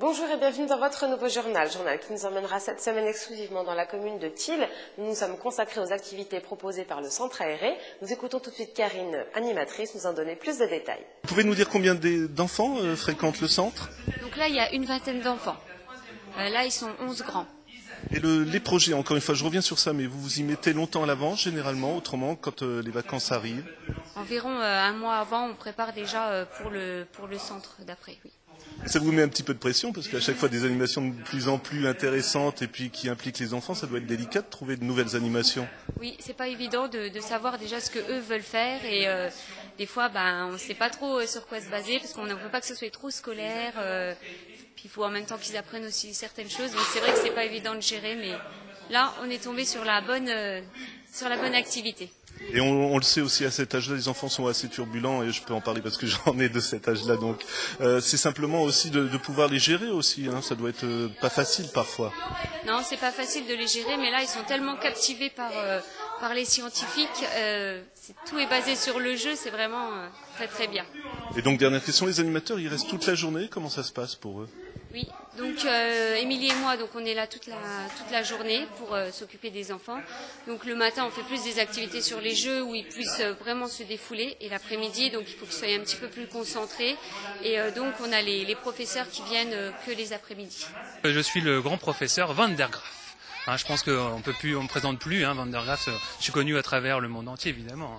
Bonjour et bienvenue dans votre nouveau journal qui nous emmènera cette semaine exclusivement dans la commune de Thil. Nous nous sommes consacrés aux activités proposées par le centre aéré. Nous écoutons tout de suite Karine, animatrice, nous en donner plus de détails. Vous pouvez nous dire combien d'enfants fréquentent le centre? Donc là, il y a une vingtaine d'enfants. Là, ils sont 11 grands. Et les projets, encore une fois, je reviens sur ça, mais vous vous y mettez longtemps à l'avance, généralement, autrement, quand les vacances arrivent? Environ un mois avant, on prépare déjà pour le centre d'après, oui. Et ça vous met un petit peu de pression, parce qu'à chaque fois, des animations de plus en plus intéressantes et puis qui impliquent les enfants, ça doit être délicat de trouver de nouvelles animations. Oui, c'est pas évident de savoir déjà ce que eux veulent faire et des fois, on ne sait pas trop sur quoi se baser, parce qu'on ne veut pas que ce soit trop scolaire. Puis il faut en même temps qu'ils apprennent aussi certaines choses. Donc c'est vrai que c'est pas évident de gérer, mais là, on est tombé sur la bonne activité. Et on le sait aussi, à cet âge-là, les enfants sont assez turbulents, et je peux en parler parce que j'en ai de cet âge-là. Donc c'est simplement aussi de pouvoir les gérer aussi, hein. Ça doit être pas facile parfois. Non, c'est pas facile de les gérer, mais là, ils sont tellement captivés par les scientifiques. Tout est basé sur le jeu, c'est vraiment très très bien. Et donc, dernière question, les animateurs, ils restent toute la journée? Comment ça se passe pour eux? Oui, donc Émilie et moi, donc on est là toute la journée pour s'occuper des enfants. Donc le matin, on fait plus des activités sur les jeux où ils puissent vraiment se défouler. Et l'après-midi, donc il faut qu'ils soient un petit peu plus concentrés. Et donc on a les professeurs qui viennent que les après-midi. Je suis le grand professeur Van der Graaf. Je pense qu'on me présente plus, Van der Graaf. Je suis connu à travers le monde entier, évidemment.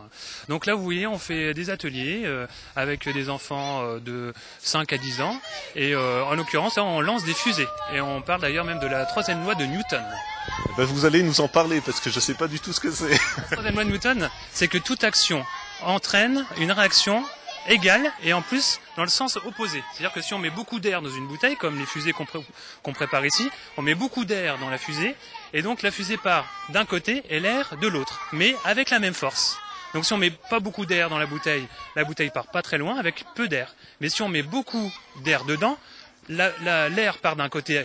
Donc là, vous voyez, on fait des ateliers avec des enfants de 5 à 10 ans. Et en l'occurrence, on lance des fusées. Et on parle d'ailleurs même de la troisième loi de Newton. Vous allez nous en parler, parce que je ne sais pas du tout ce que c'est. La troisième loi de Newton, c'est que toute action entraîne une réaction égale et en plus dans le sens opposé. C'est-à-dire que si on met beaucoup d'air dans une bouteille, comme les fusées qu'on prépare ici, on met beaucoup d'air dans la fusée et donc la fusée part d'un côté et l'air de l'autre, mais avec la même force. Donc si on met pas beaucoup d'air dans la bouteille part pas très loin avec peu d'air. Mais si on met beaucoup d'air dedans, l'air part d'un côté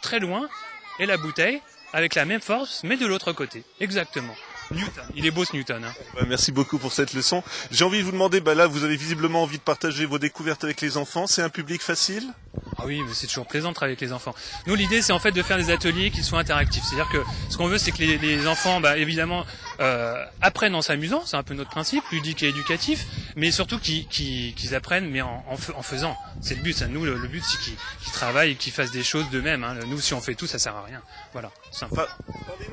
très loin et la bouteille avec la même force mais de l'autre côté. Exactement. Newton, il est beau ce Newton. Merci beaucoup pour cette leçon. J'ai envie de vous demander, là vous avez visiblement envie de partager vos découvertes avec les enfants. C'est un public facile? Ah oui, mais c'est toujours plaisant de travailler avec les enfants. Nous, l'idée, c'est en fait de faire des ateliers qui soient interactifs. C'est-à-dire que ce qu'on veut, c'est que les enfants, évidemment, apprennent en s'amusant. C'est un peu notre principe, ludique et éducatif. Mais surtout qu'ils apprennent, mais en faisant. C'est le but. Ça. Nous, le but, c'est qu'ils travaillent et qu'ils fassent des choses d'eux-mêmes. Nous, si on fait tout, ça sert à rien. Voilà, simple.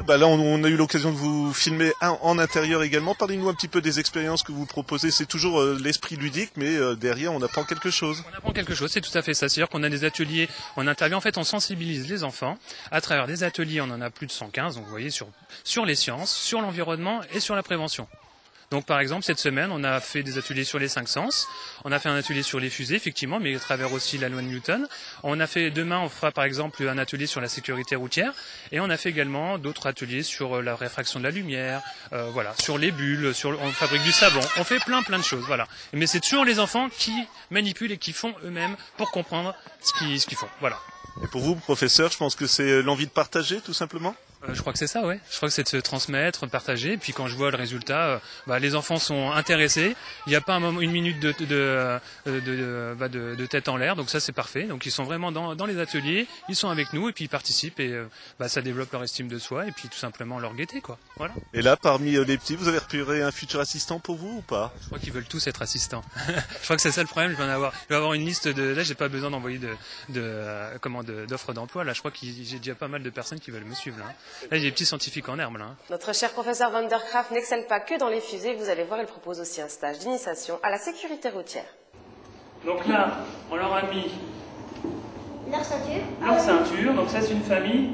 Là, on a eu l'occasion de vous filmer en intérieur également. Parlez-nous un petit peu des expériences que vous proposez. C'est toujours l'esprit ludique, mais derrière, on apprend quelque chose. On apprend quelque chose, c'est tout à fait ça. C'est-à-dire qu'on a des ateliers, on intervient, en fait, on sensibilise les enfants. À travers des ateliers, on en a plus de 115, donc vous voyez, sur les sciences, sur l'environnement et sur la prévention. Donc par exemple, cette semaine, on a fait des ateliers sur les 5 sens, on a fait un atelier sur les fusées, effectivement, mais à travers aussi la loi de Newton. Demain, on fera par exemple un atelier sur la sécurité routière, et on a fait également d'autres ateliers sur la réfraction de la lumière, sur les bulles, on fabrique du savon, on fait plein de choses, voilà. Mais c'est toujours les enfants qui manipulent et qui font eux-mêmes pour comprendre ce qu'ils font, voilà. Et pour vous, professeur, je pense que c'est l'envie de partager, tout simplement? Je crois que c'est ça, ouais. Je crois que c'est de se transmettre, partager. Et puis quand je vois le résultat, les enfants sont intéressés. Il n'y a pas une minute de tête en l'air, donc ça c'est parfait. Donc ils sont vraiment dans les ateliers, ils sont avec nous et puis ils participent et ça développe leur estime de soi et puis tout simplement leur gaieté, quoi. Voilà. Et là, parmi les petits, vous avez repéré un futur assistant pour vous ou pas? Je crois qu'ils veulent tous être assistants. Je crois que c'est ça le problème. Je vais avoir une liste là, j'ai pas besoin d'envoyer d'offres d'emploi. Là, je crois que j'ai déjà pas mal de personnes qui veulent me suivre là. Là, il y a des petits scientifiques en herbe, là. Notre cher professeur Van der Graaf n'excelle pas que dans les fusées. Vous allez voir, il propose aussi un stage d'initiation à la sécurité routière. Donc là, on leur a mis leur ceinture. Donc ça, c'est une famille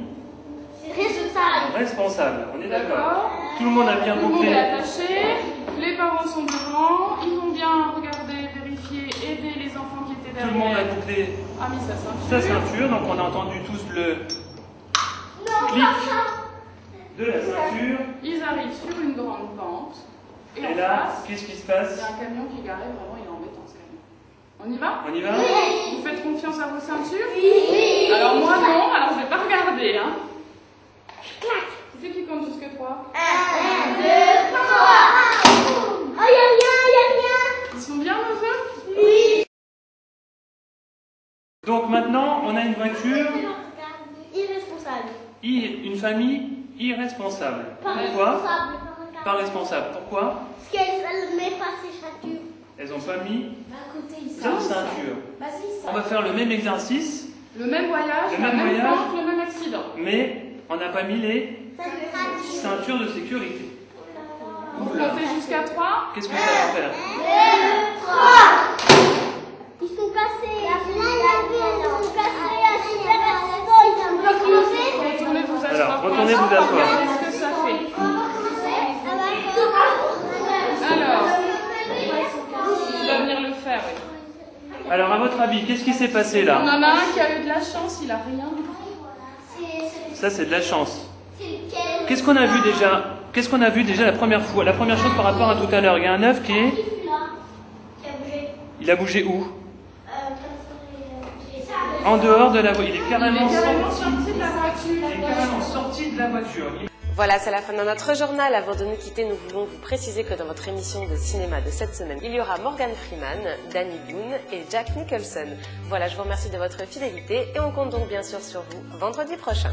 responsable. On est d'accord. Tout le monde a bien Tout le monde bouclé. est attaché, les parents sont devant, ils vont bien regarder, vérifier, aider les enfants qui étaient Tout le monde a derrière. bouclé A mis sa sa ceinture. ceinture. Donc on a entendu tous le clic de la ceinture. Ils arrivent sur une grande pente. Et en Et là, face, qu'est-ce qui se il y passe? a un camion qui est garé, vraiment il est embêtant ce camion. On y va? On y va? Vous faites confiance à vos ceintures? Oui. Alors moi non, alors je vais pas regarder. Qui c'est qui compte jusque 3? 1, 2, 3. Oh, y'a rien. Ils sont bien nos œufs? Oui. Donc maintenant, on a une voiture, Irresponsable. une famille irresponsable. Pourquoi? Pas responsable. Pourquoi? Parce qu'elle ne met pas ses ceintures. Elles n'ont pas mis Ça, de ceinture. On va faire le même exercice, Le même voyage, Le la même même voyage. pente, le même accident. mais on n'a pas mis les ceintures de sécurité. On le fait jusqu'à 3. Qu'est-ce que ça va faire? Ils sont cassés. Ils sont cassés. Un super accident. Ils sont bloqués. Retournez vous asseoir. Alors, retournez vous asseoir. Regardez ce que ça fait. Alors, on va venir le faire. Oui. Alors, à votre avis, qu'est-ce qui s'est passé On là? en a un qui a eu de la chance, il a rien. Ça, c'est de la chance. Qu'est-ce qu'on a vu déjà la première fois? La première chose par rapport à tout à l'heure, il y a un œuf qui est... Il a bougé où? En dehors de la voiture. Il est carrément sorti de la voiture. Il est carrément sorti de la voiture. Voilà, c'est la fin de notre journal. Avant de nous quitter, nous voulons vous préciser que dans votre émission de cinéma de cette semaine, il y aura Morgan Freeman, Danny Boone et Jack Nicholson. Voilà, je vous remercie de votre fidélité et on compte donc bien sûr sur vous vendredi prochain.